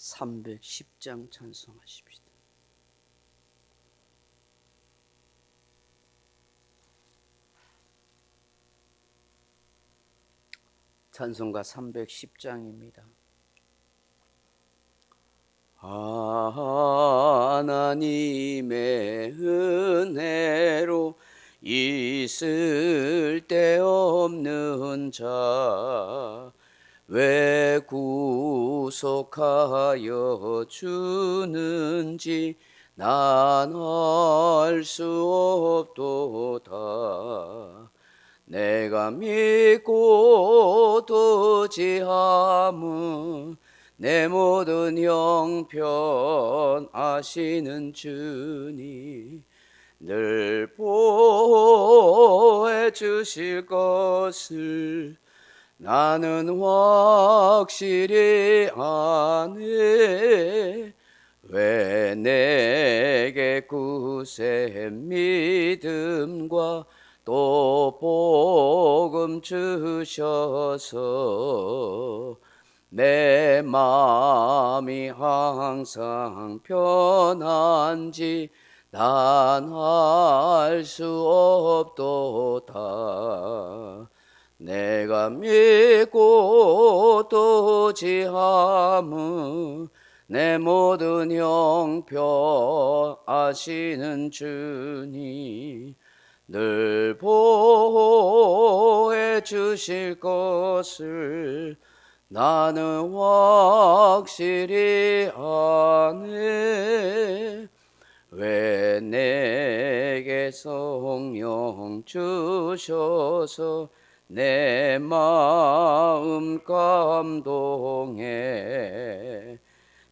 310장 찬송하십시다. 찬송가 310장입니다. 하나님의 은혜로 있을 데 없는 자 왜 구속하여 주는지 난 알 수 없도다. 내가 믿고 도지함은 내 모든 형편 아시는 주니 늘 보호해 주실 것을 나는 확실히 아네. 왜 내게 굳세 믿음과 또 복음 주셔서 내 마음이 항상 편한지 난 알 수 없도다. 내가 믿고 도지함은 내 모든 형편 아시는 주니 늘 보호해 주실 것을 나는 확실히 아네. 왜 내게 성령 주셔서 내 마음 감동해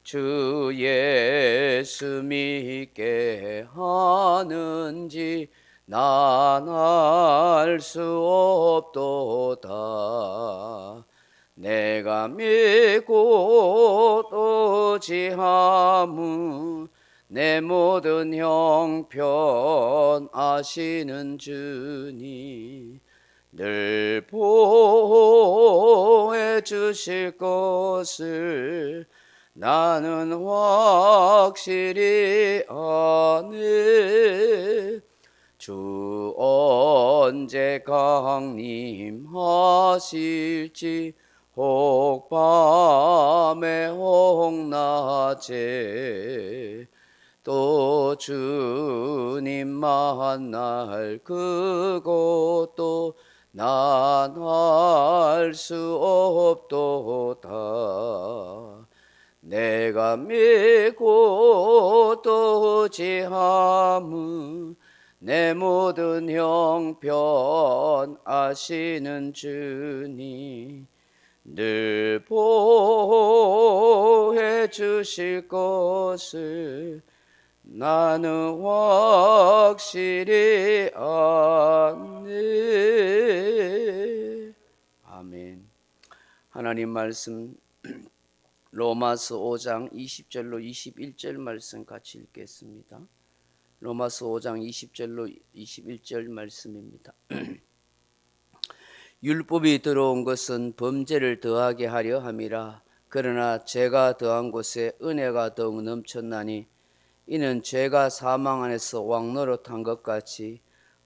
주 예수 믿게 하는지 난 알 수 없도다. 내가 믿고 도지함은 내 모든 형편 아시는 주니 늘 보호해 주실 것을 나는 확실히 아네. 주 언제 강림하실지 혹 밤에 혹 낮에 또 주님 만날 그것도 난 알 수 없도다. 내가 믿고 도지함은 내 모든 형편 아시는 주니 늘 보호해 주실 것을 나는 확실히 아네. 아멘. 하나님 말씀 로마서 5장 20절로 21절 말씀 같이 읽겠습니다. 로마서 5장 20절로 21절 말씀입니다. 율법이 들어온 것은 범죄를 더하게 하려 함이라. 그러나 죄가 더한 곳에 은혜가 더욱 넘쳤나니 이는 죄가 사망 안에서 왕노릇한 것 같이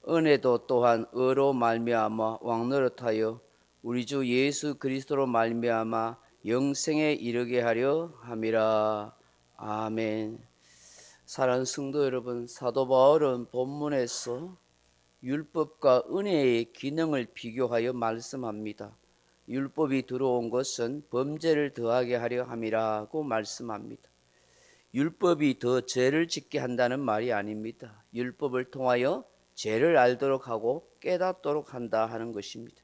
은혜도 또한 의로 말미암아 왕노릇하여 우리 주 예수 그리스도로 말미암아 영생에 이르게 하려 함이라. 아멘. 사랑하는 성도 여러분, 사도 바울은 본문에서 율법과 은혜의 기능을 비교하여 말씀합니다. 율법이 들어온 것은 범죄를 더하게 하려 함이라고 말씀합니다. 율법이 더 죄를 짓게 한다는 말이 아닙니다. 율법을 통하여 죄를 알도록 하고 깨닫도록 한다 하는 것입니다.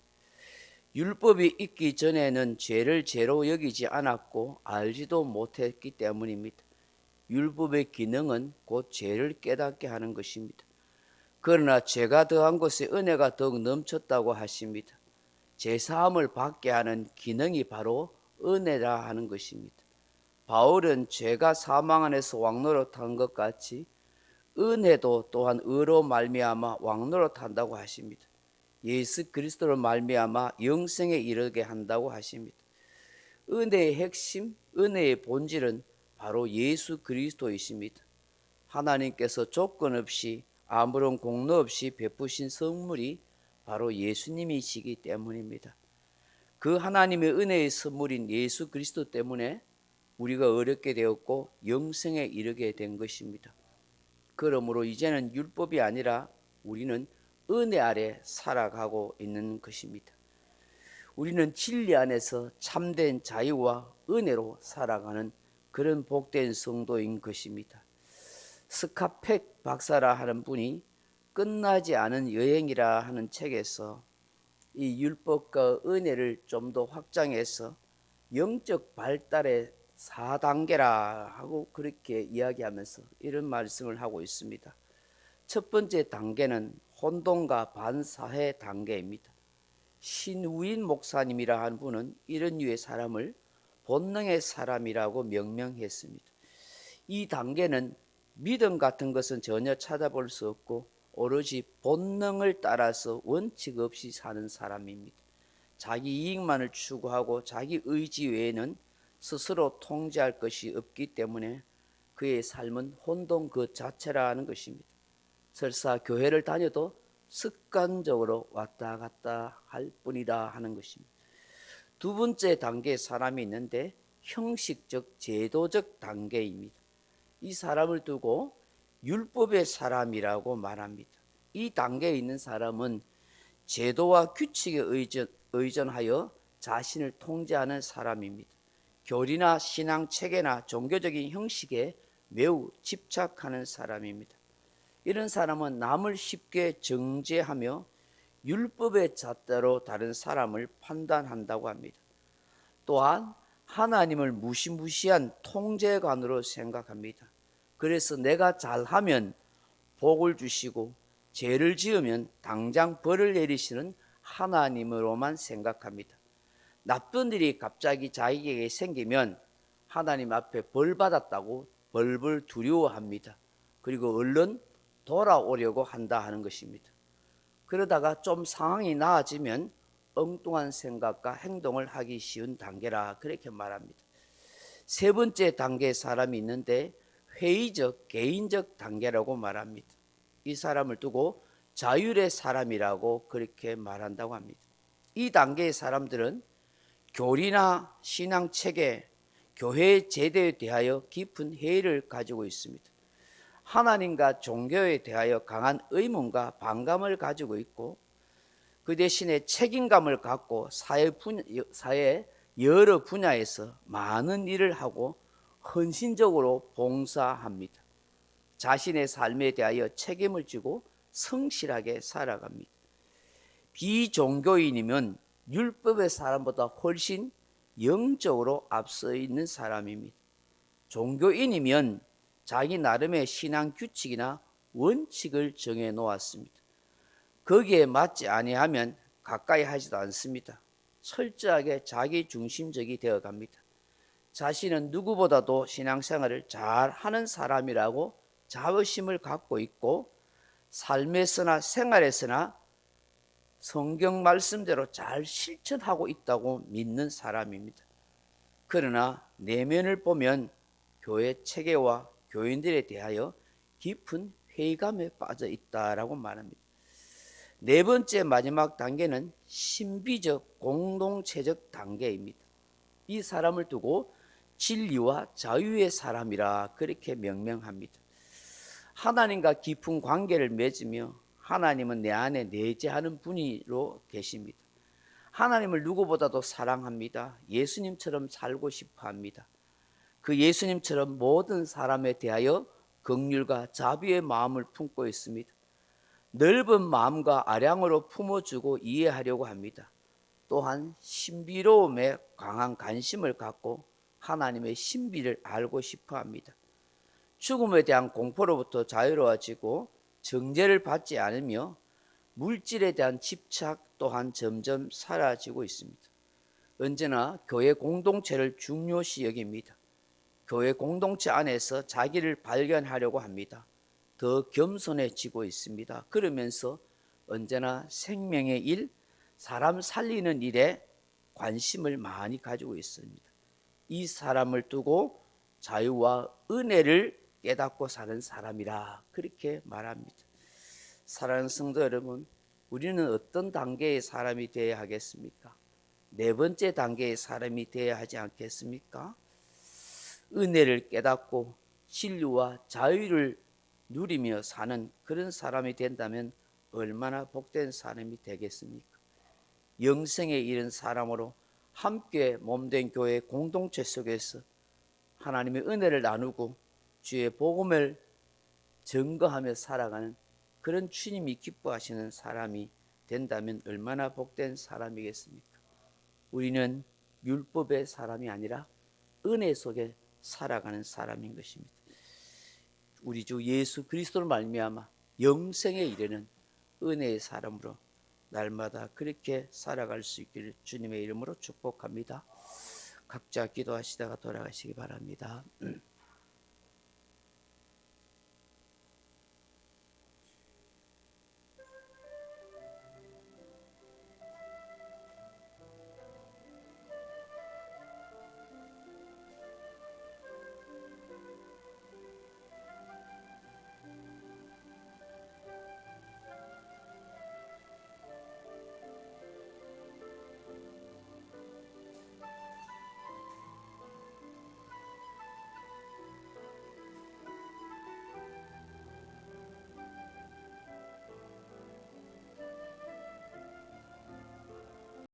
율법이 있기 전에는 죄를 죄로 여기지 않았고 알지도 못했기 때문입니다. 율법의 기능은 곧 죄를 깨닫게 하는 것입니다. 그러나 죄가 더한 곳에 은혜가 더욱 넘쳤다고 하십니다. 죄사함을 받게 하는 기능이 바로 은혜라 하는 것입니다. 바울은 죄가 사망 안에서 왕노릇한 것 같이 은혜도 또한 의로 말미암아 왕노릇한다고 하십니다. 예수 그리스도로 말미암아 영생에 이르게 한다고 하십니다. 은혜의 핵심, 은혜의 본질은 바로 예수 그리스도이십니다. 하나님께서 조건 없이 아무런 공로 없이 베푸신 선물이 바로 예수님이시기 때문입니다. 그 하나님의 은혜의 선물인 예수 그리스도 때문에 우리가 어렵게 되었고 영생에 이르게 된 것입니다. 그러므로 이제는 율법이 아니라 우리는 은혜 아래 살아가고 있는 것입니다. 우리는 진리 안에서 참된 자유와 은혜로 살아가는 그런 복된 성도인 것입니다. 스카펙 박사라 하는 분이 끝나지 않은 여행이라 하는 책에서 이 율법과 은혜를 좀 더 확장해서 영적 발달의 4단계라 하고 그렇게 이야기하면서 이런 말씀을 하고 있습니다. 첫 번째 단계는 혼돈과 반사회 단계입니다. 신우인 목사님이라 하는 분은 이런 류의 사람을 본능의 사람이라고 명명했습니다. 이 단계는 믿음 같은 것은 전혀 찾아볼 수 없고 오로지 본능을 따라서 원칙 없이 사는 사람입니다. 자기 이익만을 추구하고 자기 의지 외에는 스스로 통제할 것이 없기 때문에 그의 삶은 혼돈 그 자체라는 것입니다. 설사 교회를 다녀도 습관적으로 왔다 갔다 할 뿐이다 하는 것입니다. 두 번째 단계의 사람이 있는데 형식적 제도적 단계입니다. 이 사람을 두고 율법의 사람이라고 말합니다. 이 단계에 있는 사람은 제도와 규칙에 의존하여 자신을 통제하는 사람입니다. 교리나 신앙 체계나 종교적인 형식에 매우 집착하는 사람입니다. 이런 사람은 남을 쉽게 정죄하며 율법의 잣대로 다른 사람을 판단한다고 합니다. 또한 하나님을 무시무시한 통제관으로 생각합니다. 그래서 내가 잘하면 복을 주시고 죄를 지으면 당장 벌을 내리시는 하나님으로만 생각합니다. 나쁜 일이 갑자기 자기에게 생기면 하나님 앞에 벌 받았다고 벌벌 두려워합니다. 그리고 얼른 돌아오려고 한다 하는 것입니다. 그러다가 좀 상황이 나아지면 엉뚱한 생각과 행동을 하기 쉬운 단계라 그렇게 말합니다. 세 번째 단계의 사람이 있는데 회의적, 개인적 단계라고 말합니다. 이 사람을 두고 자율의 사람이라고 그렇게 말한다고 합니다. 이 단계의 사람들은 교리나 신앙 체계, 교회 제도에 대하여 깊은 회의를 가지고 있습니다. 하나님과 종교에 대하여 강한 의문과 반감을 가지고 있고 그 대신에 책임감을 갖고 사회 여러 분야에서 많은 일을 하고 헌신적으로 봉사합니다. 자신의 삶에 대하여 책임을 지고 성실하게 살아갑니다. 비종교인이면 율법의 사람보다 훨씬 영적으로 앞서 있는 사람입니다. 종교인이면 자기 나름의 신앙 규칙이나 원칙을 정해 놓았습니다. 거기에 맞지 아니하면 가까이 하지도 않습니다. 철저하게 자기 중심적이 되어 갑니다. 자신은 누구보다도 신앙생활을 잘 하는 사람이라고 자부심을 갖고 있고 삶에서나 생활에서나 성경 말씀대로 잘 실천하고 있다고 믿는 사람입니다. 그러나 내면을 보면 교회 체계와 교인들에 대하여 깊은 회의감에 빠져 있다라고 말합니다. 네 번째 마지막 단계는 신비적 공동체적 단계입니다. 이 사람을 두고 진리와 자유의 사람이라 그렇게 명명합니다. 하나님과 깊은 관계를 맺으며 하나님은 내 안에 내재하는 분이로 계십니다. 하나님을 누구보다도 사랑합니다. 예수님처럼 살고 싶어 합니다. 그 예수님처럼 모든 사람에 대하여 긍휼과 자비의 마음을 품고 있습니다. 넓은 마음과 아량으로 품어주고 이해하려고 합니다. 또한 신비로움에 강한 관심을 갖고 하나님의 신비를 알고 싶어 합니다. 죽음에 대한 공포로부터 자유로워지고 정죄를 받지 않으며 물질에 대한 집착 또한 점점 사라지고 있습니다. 언제나 교회 공동체를 중요시 여깁니다. 교회 공동체 안에서 자기를 발견하려고 합니다. 더 겸손해지고 있습니다. 그러면서 언제나 생명의 일, 사람 살리는 일에 관심을 많이 가지고 있습니다. 이 사람을 두고 자유와 은혜를 깨닫고 사는 사람이라 그렇게 말합니다. 사랑하는 성도 여러분, 우리는 어떤 단계의 사람이 되어야 하겠습니까? 네 번째 단계의 사람이 되어야 하지 않겠습니까? 은혜를 깨닫고 진리와 자유를 누리며 사는 그런 사람이 된다면 얼마나 복된 사람이 되겠습니까? 영생에 이른 사람으로 함께 몸된 교회 공동체 속에서 하나님의 은혜를 나누고 주의 복음을 증거하며 살아가는 그런 주님이 기뻐하시는 사람이 된다면 얼마나 복된 사람이겠습니까? 우리는 율법의 사람이 아니라 은혜 속에 살아가는 사람인 것입니다. 우리 주 예수 그리스도를 말미암아 영생에 이르는 은혜의 사람으로 날마다 그렇게 살아갈 수 있기를 주님의 이름으로 축복합니다. 각자 기도하시다가 돌아가시기 바랍니다.